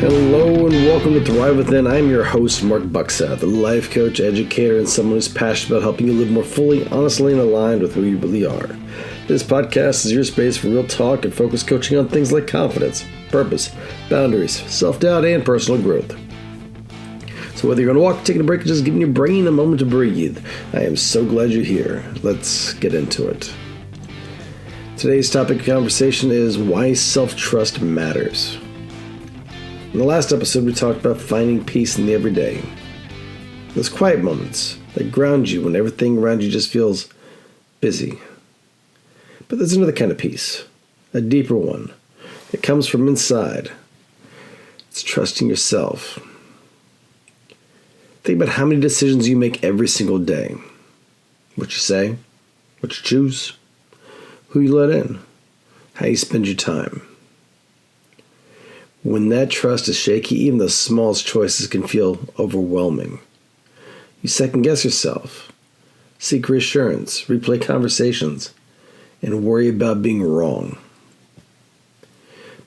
Hello and welcome to Thrive Within. I'm your host, Marc, the life coach, educator, and someone who's passionate about helping you live more fully, honestly, and aligned with who you really are. This podcast is your space for real talk and focused coaching on things like confidence, purpose, boundaries, self-doubt, and personal growth. So whether you're on a walk, taking a break, or just giving your brain a moment to breathe, I am so glad you're here. Let's get into it. Today's topic of conversation is why self-trust matters. In the last episode, we talked about finding peace in the everyday. Those quiet moments that ground you when everything around you just feels busy. But there's another kind of peace, a deeper one. It comes from inside. It's trusting yourself. Think about how many decisions you make every single day. What you say, what you choose, who you let in, how you spend your time. When that trust is shaky, even the smallest choices can feel overwhelming. You second guess yourself, seek reassurance, replay conversations, and worry about being wrong.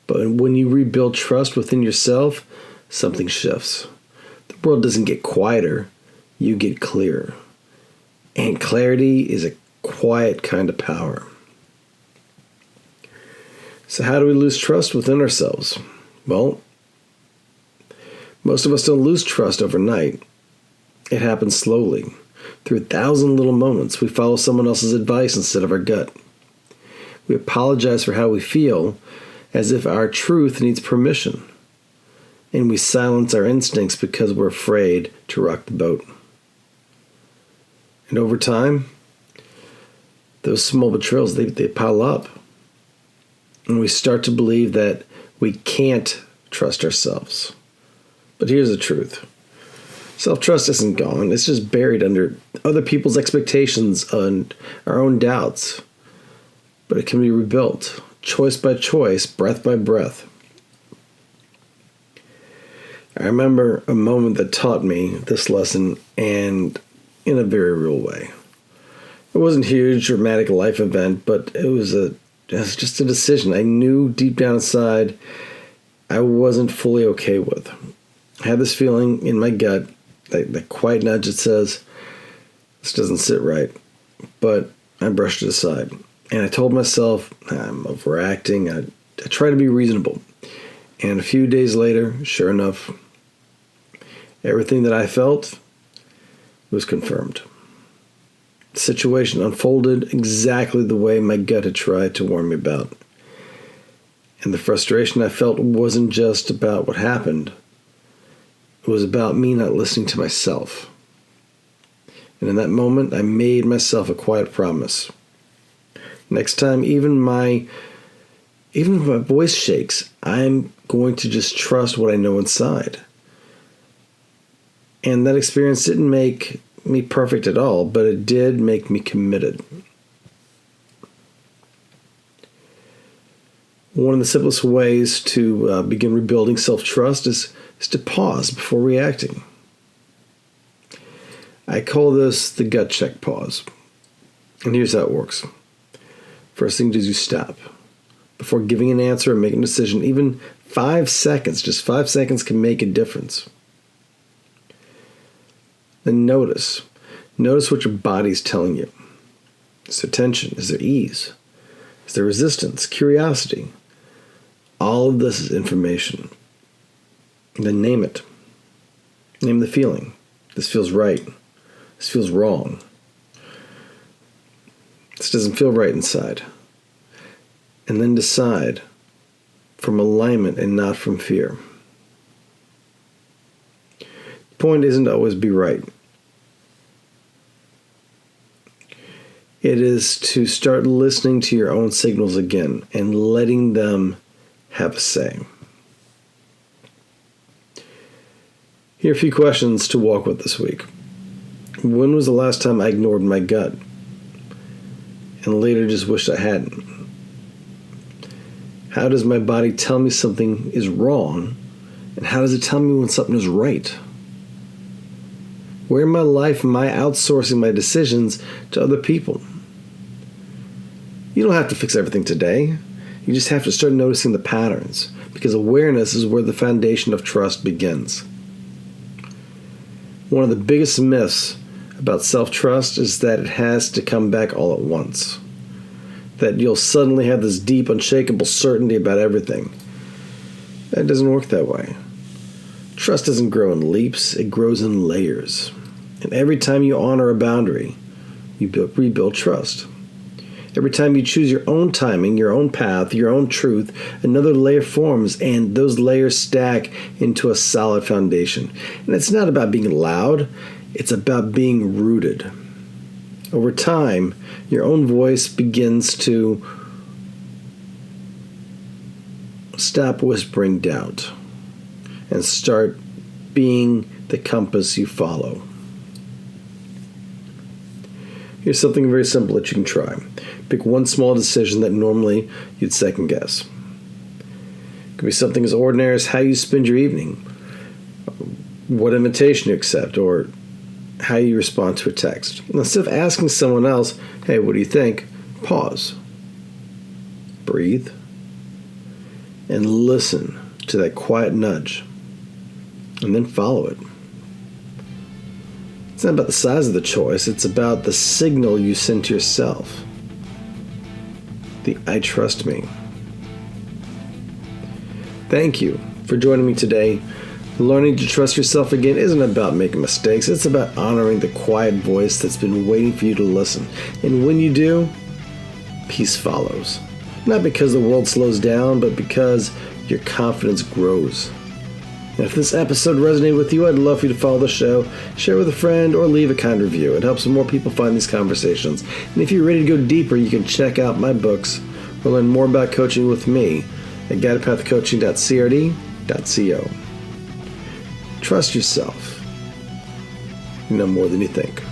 But when you rebuild trust within yourself, something shifts. The world doesn't get quieter, you get clearer. And clarity is a quiet kind of power. So how do we lose trust within ourselves? Well, most of us don't lose trust overnight. It happens slowly. Through 1,000 little moments, we follow someone else's advice instead of our gut. We apologize for how we feel as if our truth needs permission. And we silence our instincts because we're afraid to rock the boat. And over time, those small betrayals, they pile up. And we start to believe that we can't trust ourselves. But here's the truth. Self-trust isn't gone. It's just buried under other people's expectations and our own doubts. But it can be rebuilt, choice by choice, breath by breath. I remember a moment that taught me this lesson, and in a very real way. It wasn't a huge, dramatic life event, but it was just a decision I knew deep down inside I wasn't fully okay with. I had this feeling in my gut, that quiet nudge that says, this doesn't sit right. But I brushed it aside. And I told myself, I'm overacting. I try to be reasonable. And a few days later, sure enough, everything that I felt was confirmed. The situation unfolded exactly the way my gut had tried to warn me about. And the frustration I felt wasn't just about what happened. It was about me not listening to myself. And in that moment, I made myself a quiet promise. Next time, even if my voice shakes, I'm going to just trust what I know inside. And that experience didn't make me perfect at all, but it did make me committed. One of the simplest ways to begin rebuilding self-trust is to pause before reacting. I call this the gut check pause. And here's how it works. First thing is you stop. Before giving an answer or making a decision, even 5 seconds, just 5 seconds can make a difference. Then notice. Notice what your body's telling you. Is there tension? Is there ease? Is there resistance? Curiosity? All of this is information. And then name it. Name the feeling. This feels right. This feels wrong. This doesn't feel right inside. And then decide from alignment and not from fear. The point isn't to always be right. It is to start listening to your own signals again and letting them have a say. Here are a few questions to walk with this week. When was the last time I ignored my gut and later just wished I hadn't? How does my body tell me something is wrong, and how does it tell me when something is right? Where in my life am I outsourcing my decisions to other people? You don't have to fix everything today. You just have to start noticing the patterns, because awareness is where the foundation of trust begins. One of the biggest myths about self-trust is that it has to come back all at once. That you'll suddenly have this deep, unshakable certainty about everything. That doesn't work that way. Trust doesn't grow in leaps, it grows in layers. And every time you honor a boundary, you rebuild trust. Every time you choose your own timing, your own path, your own truth, another layer forms, and those layers stack into a solid foundation. And it's not about being loud, it's about being rooted. Over time, your own voice begins to stop whispering doubt and start being the compass you follow. Here's something very simple that you can try. Pick one small decision that normally you'd second guess. It could be something as ordinary as how you spend your evening, what invitation you accept, or how you respond to a text. And instead of asking someone else, hey, what do you think? Pause. Breathe. And listen to that quiet nudge. And then follow it. It's not about the size of the choice, it's about the signal you send to yourself. The I trust me. Thank you for joining me today. Learning to trust yourself again isn't about making mistakes, it's about honoring the quiet voice that's been waiting for you to listen. And when you do, peace follows. Not because the world slows down, but because your confidence grows. And if this episode resonated with you, I'd love for you to follow the show, share with a friend, or leave a kind review. It helps more people find these conversations. And if you're ready to go deeper, you can check out my books or learn more about coaching with me at guidedpathcoaching.crd.co. Trust yourself. You know more than you think.